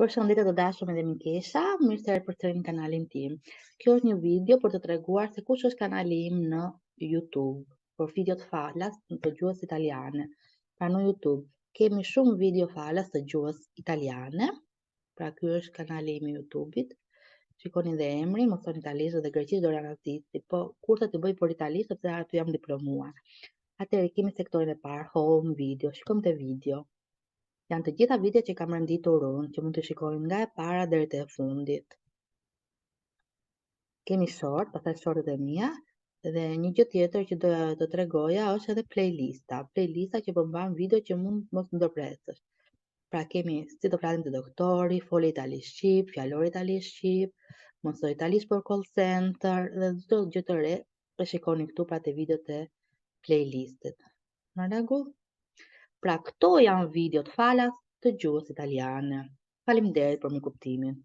Përshëndetje të dashur dhe mikesha, mirë se erdhët në kanalin tim. Kjo është një video për të treguar se kush është kanali im në YouTube, për video të falas të gjuhës italiane. Pra në YouTube kemi shumë video falas të gjuhës italiane, pra ky është kanali im i YouTube-it. Shikoni dhe emrin, mos thoni italisht dhe greqisht do ranazisti, po kurse të bëj për italisht sepse aty jam diplomuar. Atëherë kemi sektorin e parë, home video, shikojmë te video. Janë të gjitha videot që kam renditur unë, që mund të shikojmë nga e para deri te e fundit. Kemi short, pastaj shortet e mia, dhe një gjë tjetër që do të tregoja është edhe playlista. Playlista që përmban video që mund mos ndërpresësh. Pra kemi si do flasim te doktori, foli italisht shqip, fjalor italisht shqip, mësoj italisht për call center dhe çdo gjë të re e shikoni këtu pra te videot e playlistit. Në rregull? Pra këto janë videot falas të gjuhës italiane. Faleminderit për mirëkuptimin.